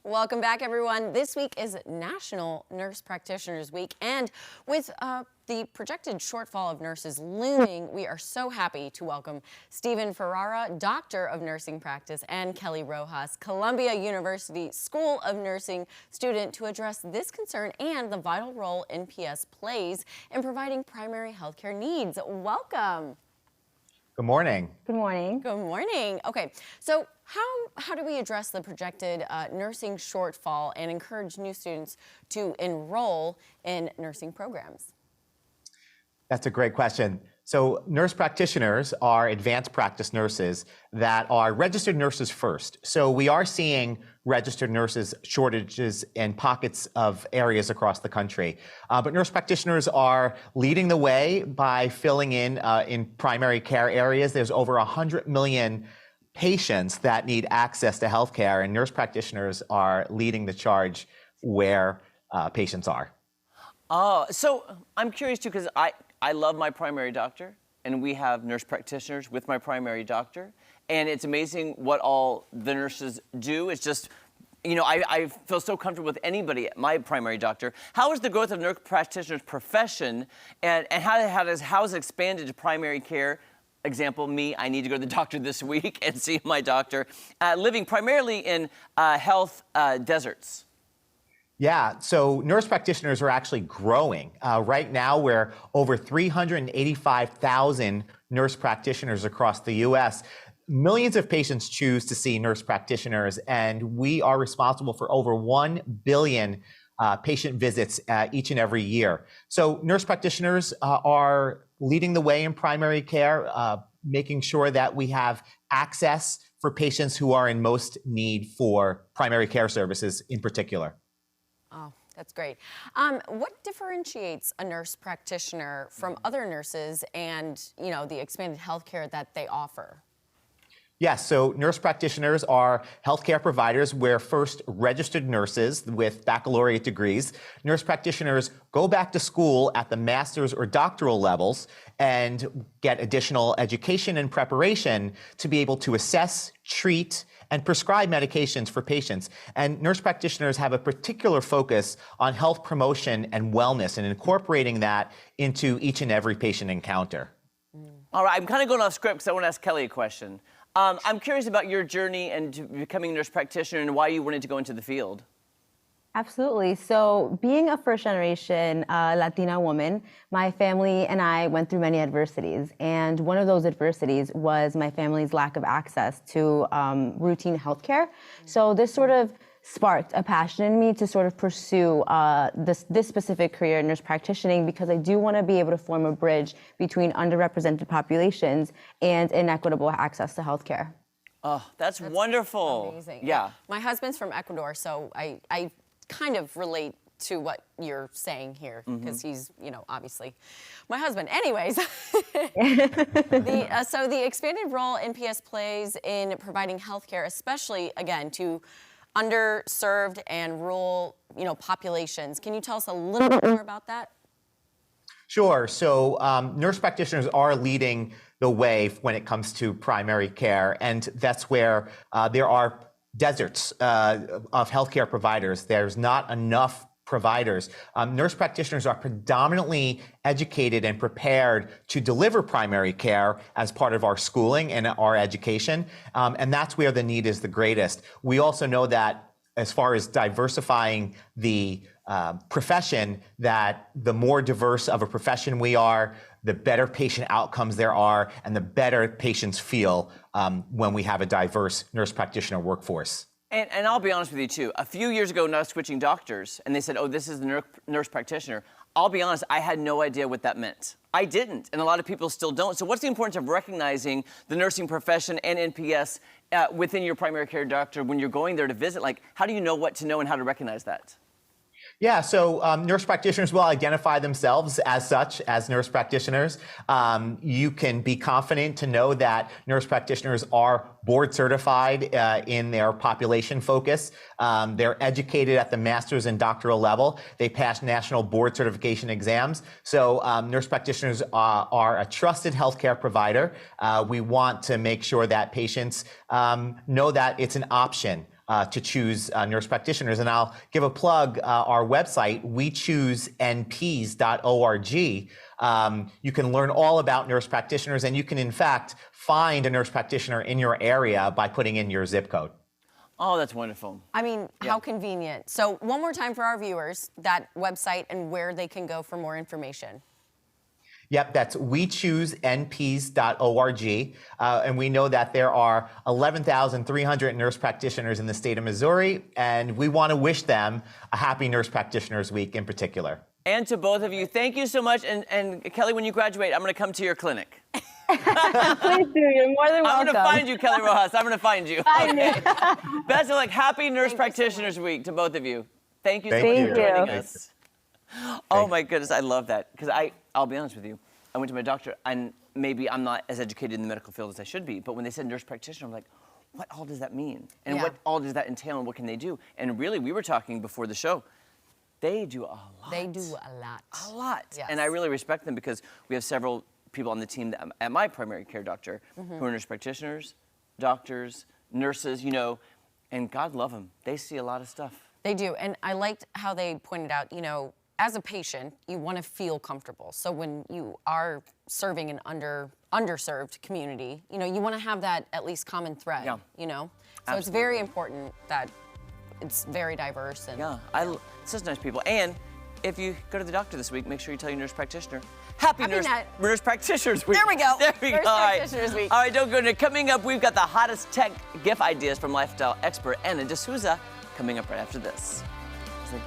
Welcome back, everyone. This week is National Nurse Practitioners Week, and with the projected shortfall of nurses looming, we are so happy to welcome Stephen Ferrara, Doctor of Nursing Practice, and Kelly Rojas, Columbia University School of Nursing student, to address this concern and the vital role NPS plays in providing primary healthcare needs. Welcome. Good morning. Good morning. Good morning. Okay, so how do we address the projected nursing shortfall and encourage new students to enroll in nursing programs? That's a great question. So nurse practitioners are advanced practice nurses that are registered nurses first. So we are seeing registered nurses shortages in pockets of areas across the country. But nurse practitioners are leading the way by filling in primary care areas. There's over 100 million patients that need access to healthcare, and nurse practitioners are leading the charge where patients are. So I'm curious too, because I love my primary doctor, and we have nurse practitioners with my primary doctor, and it's amazing what all the nurses do. It's just, you know, I feel so comfortable with anybody, my primary doctor. How is the growth of nurse practitioners' profession, and how has it expanded to primary care? Example, me, I need to go to the doctor this week and see my doctor, living primarily in health deserts. Yeah, so nurse practitioners are actually growing. Right now, we're over 385,000 nurse practitioners across the U.S. Millions of patients choose to see nurse practitioners, and we are responsible for over 1 billion patient visits each and every year. So nurse practitioners are leading the way in primary care, making sure that we have access for patients who are in most need for primary care services in particular. Oh, that's great. What differentiates a nurse practitioner from other nurses and, you know, the expanded healthcare that they offer? Yes, so nurse practitioners are healthcare providers. We're first registered nurses with baccalaureate degrees. Nurse practitioners go back to school at the master's or doctoral levels and get additional education and preparation to be able to assess, treat, and prescribe medications for patients. And nurse practitioners have a particular focus on health promotion and wellness and incorporating that into each and every patient encounter. All right, I'm kind of going off script because I want to ask Kelly a question. I'm curious about your journey and becoming a nurse practitioner and why you wanted to go into the field. Absolutely. So being a first-generation Latina woman, my family and I went through many adversities. And one of those adversities was my family's lack of access to routine healthcare. So this sort of sparked a passion in me to sort of pursue this specific career in nurse practitioning, because I do want to be able to form a bridge between underrepresented populations and inequitable access to healthcare. Oh, that's wonderful. Amazing. Yeah. My husband's from Ecuador, so I kind of relate to what you're saying here, because he's, you know, obviously my husband. Anyways, so the expanded role NPS plays in providing healthcare, especially, again, to underserved and rural, you know, populations. Can you tell us a little bit more about that? Sure. So nurse practitioners are leading the way when it comes to primary care, and that's where there are deserts of healthcare providers. There's not enough providers. Nurse practitioners are predominantly educated and prepared to deliver primary care as part of our schooling and our education, and that's where the need is the greatest. We also know that as far as diversifying the profession, that the more diverse of a profession we are, the better patient outcomes there are, and the better patients feel when we have a diverse nurse practitioner workforce. And I'll be honest with you, too. A few years ago, when I was switching doctors, and they said, oh, this is the nurse practitioner, I'll be honest, I had no idea what that meant. I didn't, and a lot of people still don't. So what's the importance of recognizing the nursing profession and NPS within your primary care doctor when you're going there to visit? Like, how do you know what to know and how to recognize that? Yeah, so nurse practitioners will identify themselves as such, as nurse practitioners. You can be confident to know that nurse practitioners are board certified in their population focus. They're educated at the master's and doctoral level. They pass national board certification exams. So nurse practitioners are a trusted healthcare provider. We want to make sure that patients know that it's an option to choose nurse practitioners. And I'll give a plug, our website, wechoosenps.org. You can learn all about nurse practitioners, and you can, in fact, find a nurse practitioner in your area by putting in your zip code. Oh, that's wonderful. I mean, how convenient. So one more time for our viewers, that website and where they can go for more information. Yep, that's wechoosenps.org. And we know that there are 11,300 nurse practitioners in the state of Missouri, and we want to wish them a happy Nurse Practitioners Week in particular. And to both of you, thank you so much. And Kelly, when you graduate, I'm going to come to your clinic. Please do. You're more than welcome. I'm going to find you, Kelly Rojas. I'm going to find you. Find me. Best of luck. Happy Nurse Practitioners Week to both of you. Thank you so Thank much you. for joining Thank us. Oh my goodness, I love that. Because I'll be honest with you, I went to my doctor, and maybe I'm not as educated in the medical field as I should be, but when they said nurse practitioner, I'm like, what all does that mean? And what all does that entail, and what can they do? And really, we were talking before the show, they do a lot. They do a lot. A lot. Yes. And I really respect them because we have several people on the team that, at my primary care doctor who are nurse practitioners, doctors, nurses, you know, and God love them. They see a lot of stuff. They do. And I liked how they pointed out, you know, as a patient, you want to feel comfortable. So when you are serving an underserved community, you know, you want to have that at least common thread, you know? So it's very important that it's very diverse. And Such nice people. And if you go to the doctor this week, make sure you tell your nurse practitioner, Happy Nurse Practitioners Week. There we go. There we Nurse go. Practitioners Week. All right, don't go. Coming up, we've got the hottest tech gift ideas from lifestyle expert Anna D'Souza coming up right after this. It's like,